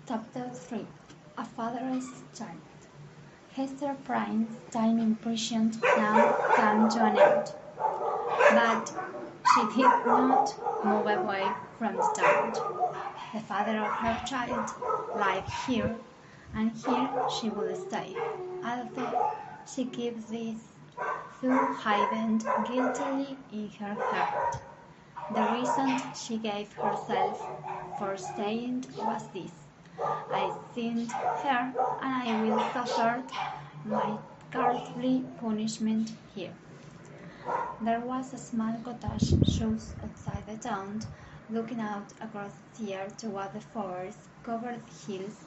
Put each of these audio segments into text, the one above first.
Chapter 3. A Fatherless Child. Hester Prime's time in prison now came to an end, but she did not move away from the town. The father of her child lived here, and here she will stay, although she keeps this thought hidden guiltily in her heart. The reason she gave herself for staying was this: I sinned her, and I will suffer my cowardly punishment here. There was a small cottage just outside the town, looking out across the sea toward the forest-covered hills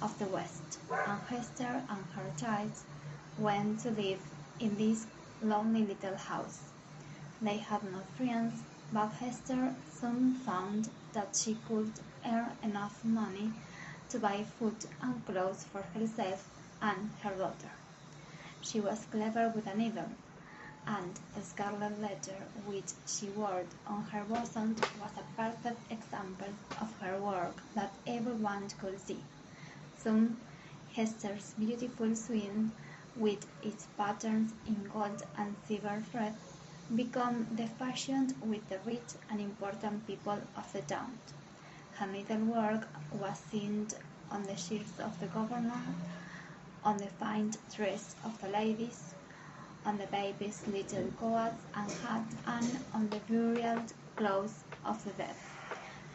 of the west, and Hester and her child went to live in this lonely little house. They had no friends, but Hester soon found that she could earn enough money to buy food and clothes for herself and her daughter. She was clever with a needle, and the scarlet letter which she wore on her bosom was a perfect example of her work that everyone could see. Soon Hester's beautiful swing, with its patterns in gold and silver thread, became the fashion with the rich and important people of the town. Her needlework was seen on the shirts of the governor, on the fine dress of the ladies, on the baby's little coats and hat, and on the burial clothes of the dead.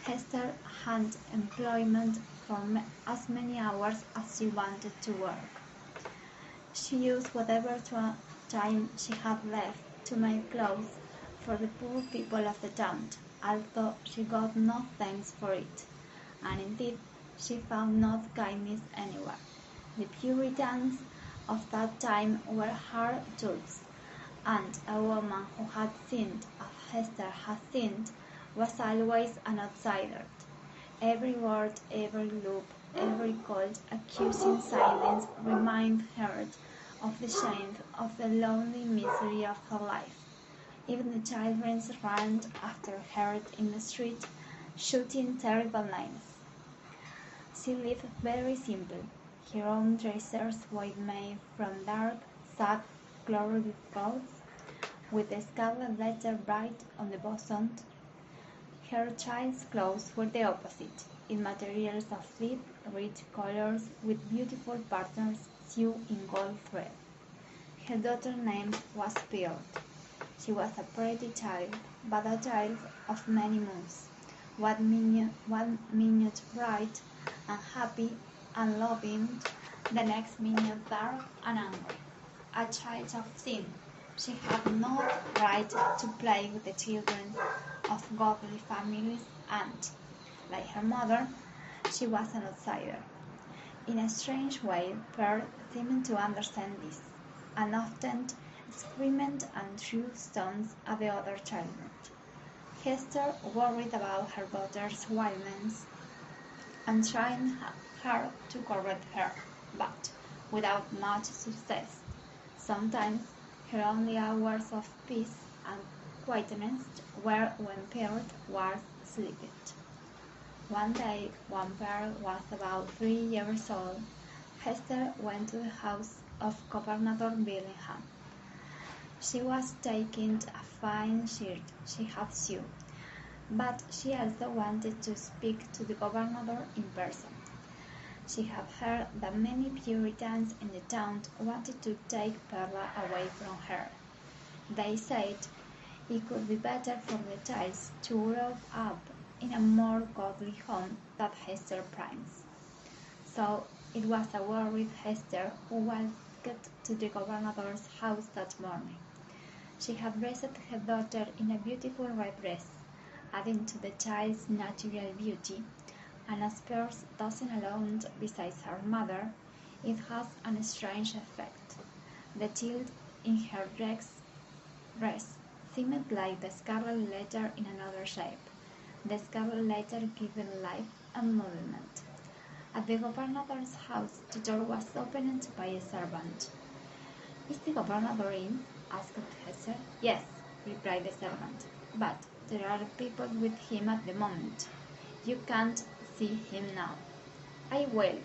Hester had employment for as many hours as she wanted to work. She used whatever time she had left to make clothes for the poor people of the town, although she got no thanks for it, and indeed she found no kindness anywhere. The Puritans of that time were hard tools, and a woman who had sinned as Hester had sinned was always an outsider. Every word, every look, every cold, accusing silence reminded her of the shame, of the lonely misery of her life. Even the children ran after her in the street, shouting terrible names. She lived very simple. Her own dresses were made from dark, sack-colored cloths, with the scarlet letter bright on the bosom. Her child's clothes were the opposite, in materials of deep, rich colors, with beautiful patterns sewn in gold thread. Her daughter's name was Scarlet. She was a pretty child, but a child of many moods. One minute bright and happy and loving, the next minute dark and angry. A child of sin. She had no right to play with the children of godly families, and, like her mother, she was an outsider. In a strange way, Pearl seemed to understand this, and often screamed and threw stones at the other children. Hester worried about her daughter's wildness and tried hard to correct her, but without much success. Sometimes her only hours of peace and quietness were when Pearl was sleeping. One day, when Pearl was about 3 years old, Hester went to the house of Governor Billingham. She was taking a fine shirt she had sewn, but she also wanted to speak to the governor in person. She had heard that many Puritans in the town wanted to take Perla away from her. They said it could be better for the child to grow up in a more godly home than Hester Prime's. So it was a worried Hester who walked to the governor's house that morning. She had dressed her daughter in a beautiful red dress, adding to the child's natural beauty, and as Pearl doesn't alone besides her mother, it has a strange effect. The child in her dress seemed like the scarlet letter in another shape, the scarlet letter given life and movement. At the governor's house, the door was opened by a servant. "Is the governor in?" asked Hester. "Yes," replied the servant, "but there are people with him at the moment. You can't see him now." "I will,"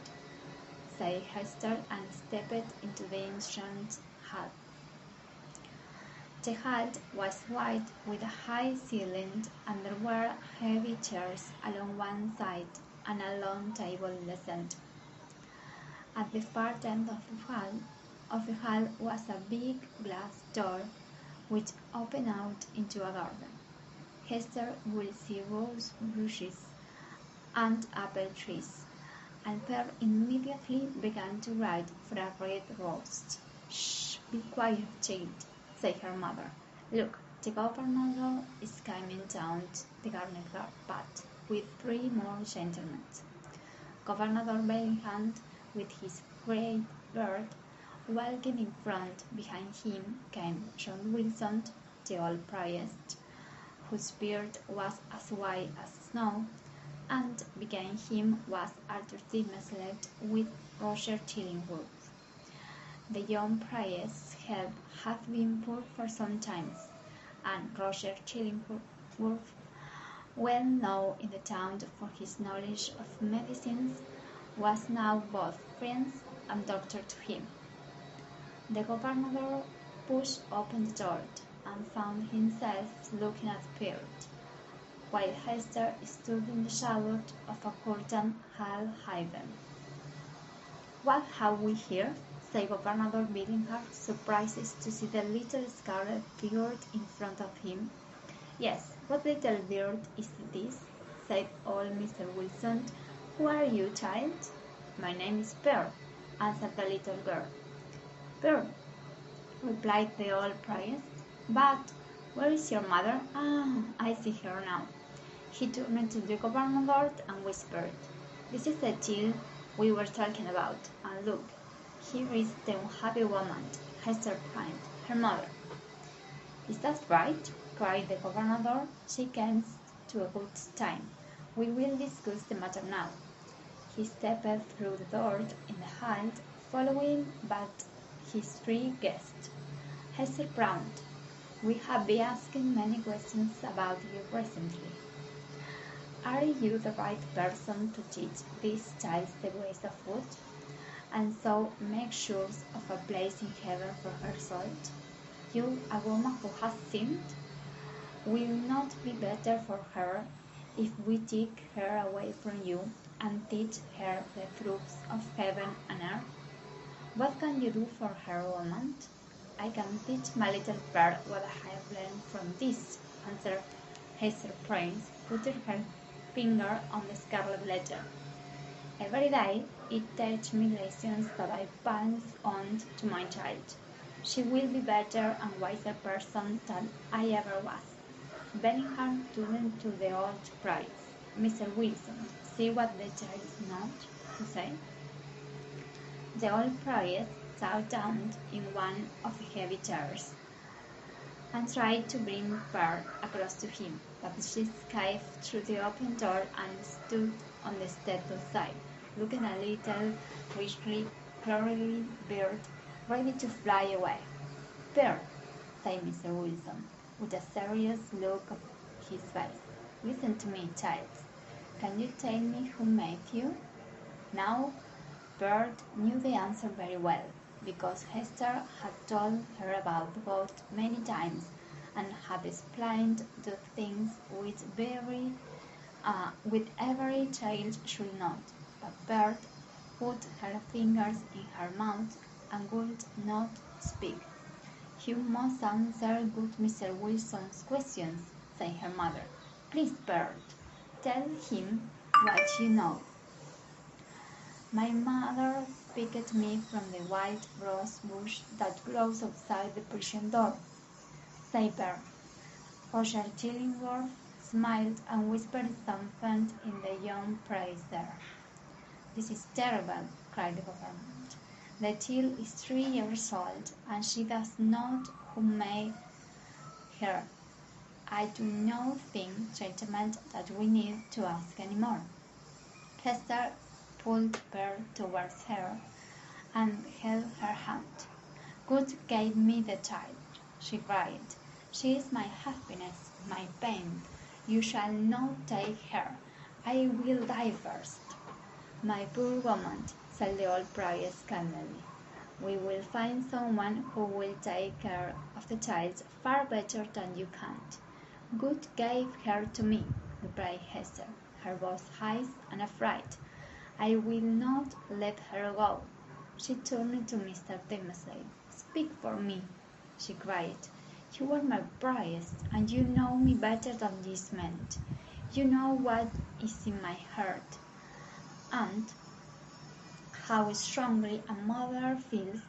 said Hester, and stepped into the ancient hall. The hall was white with a high ceiling, and there were heavy chairs along one side and a long table in the center. At the far end of the hall was a big glass door which opened out into a garden. Hester would see rose bushes and apple trees, and Pearl immediately began to write for a red roast. "Shh! Be quiet, child," said her mother. "Look, the governor is coming down the garden path with 3 more gentlemen. Governor Bellingham with his great beard walking in front. Behind him came John Wilson, the old priest, whose beard was as white as snow, and behind him was Arthur Dimslet with Roger Chillingworth. The young priest's health had been poor for some time, and Roger Chillingworth, well known in the town for his knowledge of medicines, was now both friend and doctor to him. The governor pushed open the door and found himself looking at Pearl, while Hester stood in the shadow of a curtain half hidden. "What have we here?" said Governor Billingham, surprised to see the little Scarlet figure in front of him. "Yes, what little bird is this?" said old Mr. Wilson. "Who are you, child?" "My name is Pearl," answered the little girl. "Pearl," replied the old priest, "but where is your mother? Ah, I see her now." He turned to the governor and whispered, "This is the child we were talking about, and look, here is the unhappy woman, Hester Prynne, her mother." "Is that right?" cried the governor. "She came to a good time. We will discuss the matter now." He stepped through the door in the hall, following but his 3 guests. "Hester Prynne, we have been asking many questions about you recently. Are you the right person to teach this child the ways of food, and so make sure of a place in heaven for her soul? You, a woman who has sinned? Will not be better for her if we take her away from you and teach her the truths of heaven and earth? What can you do for her, woman?" "I can teach my little Pearl what I have learned from this," answered Hester Prynne, putting her finger on the scarlet letter. "Every day it teaches me lessons that I pass on to my child. She will be better and wiser person than I ever was." Bellingham turned to the old priest. "Mr. Wilson, see what the child knows," he said. The old priest sat down in one of the heavy chairs and tried to bring Pearl across to him, but she escaped through the open door and stood on the step outside, looking a little richly curly bird ready to fly away. "Pearl," said Mr. Wilson, with a serious look on his face, "listen to me, child. Can you tell me who made you?" Now, Pearl knew the answer very well, because Hester had told her about God many times and had explained the things with every child should know. But Pearl put her fingers in her mouth and would not speak. "You must answer good Mr. Wilson's questions," said her mother. "Please, Pearl, tell him what you know." "My mother picked me from the wild rose bush that grows outside the prison door," said Pearl. Roger Chillingworth smiled and whispered something in the young priest's ear. "This is terrible," cried the governor. "The child is 3 years old, and she does not who made her. I do not think, gentlemen, that we need to ask any more." Hester pulled Pearl towards her and held her hand. "God gave me the child," she cried. "She is my happiness, my pain. You shall not take her. I will die first." "My poor woman," said the old priest kindly, "we will find someone who will take care of the child far better than you can." "God gave her to me," replied Hester, her voice high and afraid. "I will not let her go." She turned to Mr. Dimmosley. "Speak for me," she cried. "You are my priest, and you know me better than this meant. You know what is in my heart, and how strongly a mother feels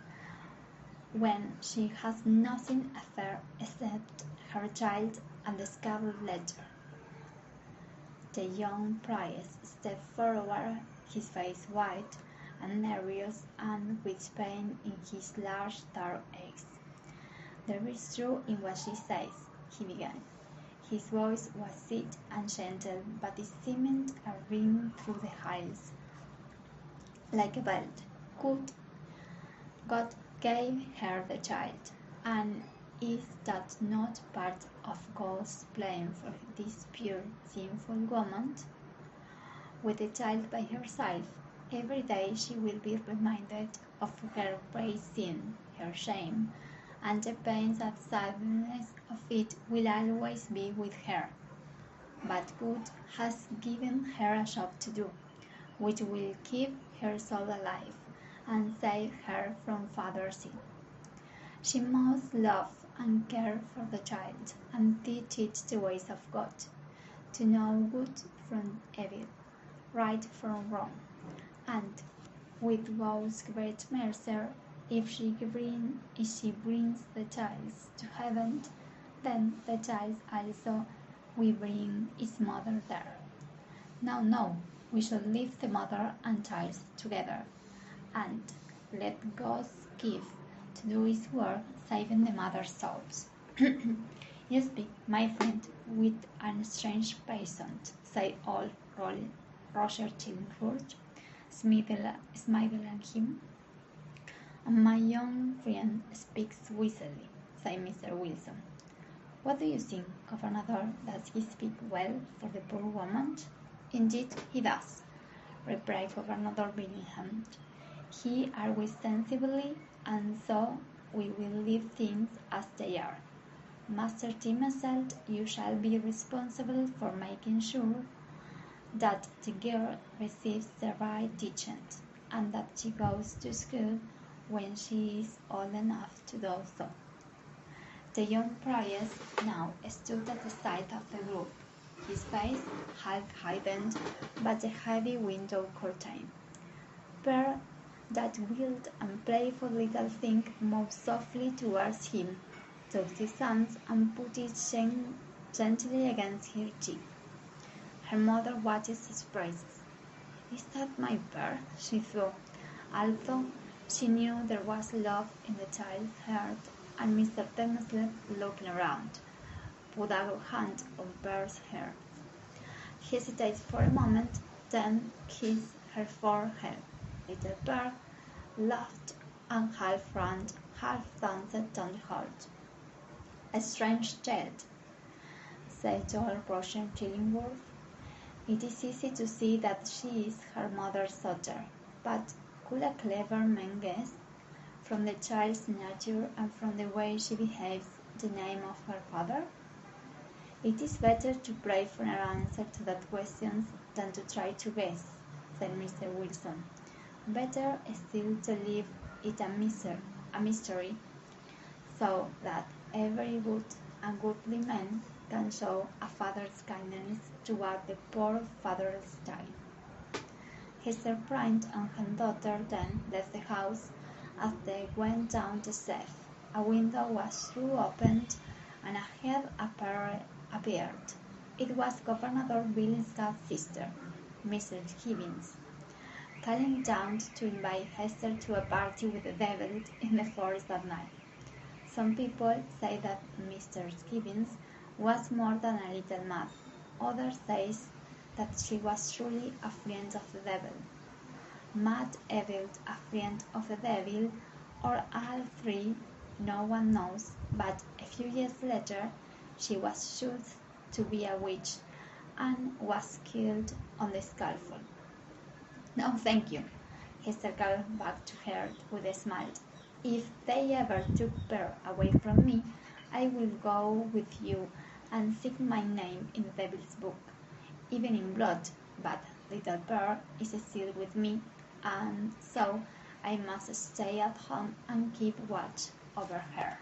when she has nothing except her child and the Scarlet letter." The young priest stepped forward, his face white and nervous and with pain in his large dark eyes. "There is truth in what she says," he began. His voice was sweet and gentle, but it seemed a ring through the hills, like a belt. God gave her the child, and is that not part of God's plan for this pure, sinful woman? With the child by her side, every day she will be reminded of her great sin, her shame, and the pain and sadness of it will always be with her. But God has given her a job to do, which will keep her soul alive and save her from further sin. She must love and care for the child and teach it the ways of God, to know good from evil, right from wrong, and with God's great mercy, if she brings the child to heaven, then the child also will bring its mother there. No, we should leave the mother and child together, and let God give to do his work, saving the mother's souls. "You speak, my friend, with a strange patience," said old Roger Chillingworth, smiling at him. "And my young friend speaks wisely," said Mr. Wilson. "What do you think, Governor? Does he speak well for the poor woman?" "Indeed he does," replied Governor Billingham. "He argues sensibly, and so we will leave things as they are. Master Timothy, you shall be responsible for making sure that the girl receives the right teaching, and that she goes to school when she is old enough to do so." The young priest now stood at the side of the group, his face half hidden by the heavy window curtain. Pearl, that wild and playful little thing, moved softly towards him, took his hand and put it gently against her cheek. Her mother watched his praises. "Is that my Pearl?" she thought, although she knew there was love in the child's heart, and Mr. Temeslet, looking around, put a hand on Pearl's hair, hesitated for a moment, then kissed her forehead. Little Pearl laughed and half ran, half danced down the hall. "A strange child," said old Roger Chillingworth. "It is easy to see that she is her mother's daughter, but could a clever man guess, from the child's nature and from the way she behaves, the name of her father?" "It is better to pray for an answer to that question than to try to guess," said Mr. Wilson. "Better still to leave it a mystery, so that every good and godly man can show a father's kindness toward the poor fatherless child." Hester Prynne and her daughter then left the house. As they went down the steps, a window was thrown open, and a head appeared. It was Governor Billingham's sister, Mrs. Higgins, calling down to invite Hester to a party with the devil in the forest that night. Some people say that Mrs. Higgins was more than a little mad. Others say that she was truly a friend of the devil. Mad, evil, a friend of the devil, or all three, no one knows, but a few years later she was shot to be a witch and was killed on the scaffold. No, thank you. He circled back to her with a smile. If they ever took Pearl away from me, I will go with you and seek my name in the Devil's Book, even in blood. But little Pearl is still with me, and so I must stay at home and keep watch over her.